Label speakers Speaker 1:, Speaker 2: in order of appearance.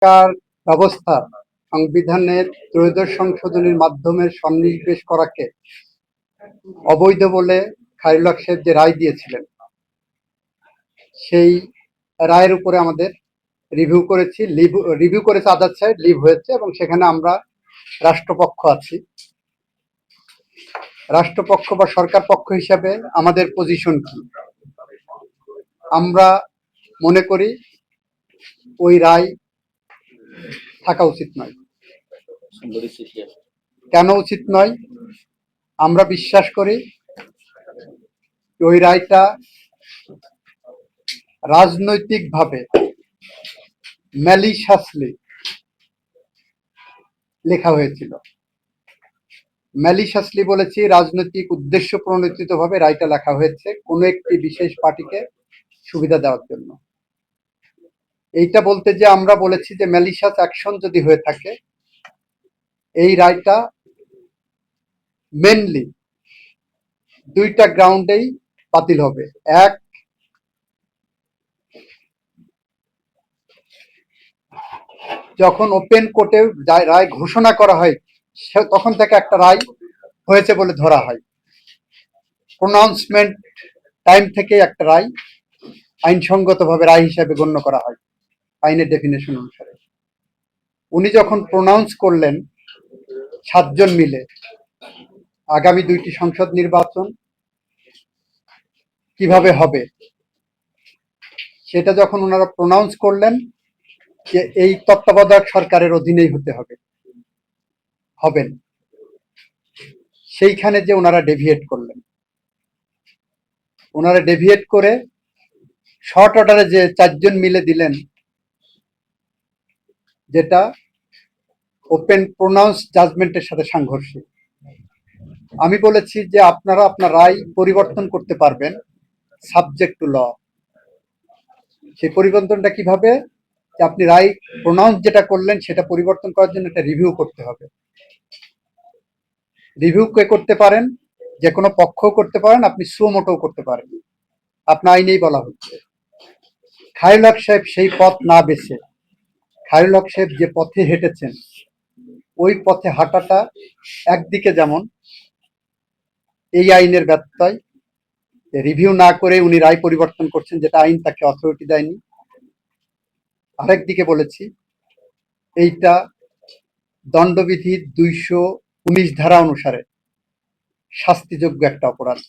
Speaker 1: সরকার ব্যবস্থা সংবিধানের ত্রয়োদশ সংশোধনীর মাধ্যমে সন্নিবেশ করাকে অবৈধ বলে খায়রুল হক সাহেব যে রায় দিয়েছিলেন, সেই রায়ের উপরে আমাদের রিভিউ করেছে আদালত সাহেব, লিভ হয়েছে এবং সেখানে আমরা রাষ্ট্রপক্ষ আছি। রাষ্ট্রপক্ষ বা সরকার পক্ষ হিসাবে আমাদের পজিশন কি? আমরা মনে করি ওই রায় থাকা উচিত নয়। কেন উচিত নয়? আমরা বিশ্বাস করি ওই রায়টা রাজনৈতিকভাবে ম্যালিশাসলি লেখা হয়েছিল। ম্যালিশাসলি বলেছি, রাজনৈতিক উদ্দেশ্য প্রণোদিতভাবে রায়টা লেখা হয়েছে কোনো একটি বিশেষ পার্টিকে সুবিধা দেওয়ার জন্য। এইটা বলতে যে আমরা বলেছি যে ম্যালিশাস অ্যাকশন যদি হয়ে থাকে, এই রায়টা মেনলি দুইটা গ্রাউন্ডেই বাতিল হবে। এক, যখন ওপেন কোর্টে রায় ঘোষণা করা হয় তখন থেকে একটা রায় হয়েছে বলে ধরা হয়। প্রোনাউন্সমেন্ট টাইম থেকে একটা রায় আইনসঙ্গতভাবে রায় হিসাবে গণ্য করা হয় আইনের ডেফিনেশন অনুসারে। উনি যখন প্রোনাউন্স করলেন 7 জন মিলে আগামী 2টি সংসদ নির্বাচন কিভাবে হবে সেটা যখন ওনারা প্রোনাউন্স করলেন যে এই তত্ত্বাবধায়ক সরকারের অধীনেই হতে হবেন, সেইখানে যে ওনারা ডেভিয়েট করলেন, ওনারা ডেভিয়েট করে শর্ট অর্ডারে যে 4 জন মিলে দিলেন, যেটা ওপেন প্রোনাউন্স জাজমেন্টের সাথে সাংঘর্ষিক। আমি বলেছি যে আপনারা আপনার রায় পরিবর্তন করতে পারবেন সাবজেক্ট টু ল। সেই পরিবর্তনটা কিভাবে? যে আপনি রায় প্রোনাউন্স যেটা করলেন সেটা পরিবর্তন করার জন্য একটা রিভিউ করতে হবে। রিভিউ কে করতে পারেন? যে কোনো পক্ষ করতে পারেন, আপনি সুমোটোও করতে পারেন। আপনার আইনেই বলা হচ্ছে। খায়রুল হক সাহেব সেই পথ না বেছে খায়রুল হক সাহেব যে পথে হেঁটেছেন, ওই পথে হাঁটাটা একদিকে যেমন এই আইনের ব্যত্যয়, রিভিউ না করে উনি রায় পরিবর্তন করছেন যেটা আইন তাকে অথরিটি দেয়নি। আরেকদিকে বলেছি এইটা দণ্ডবিধির 219 ধারা অনুসারে শাস্তিযোগ্য একটা অপরাধ।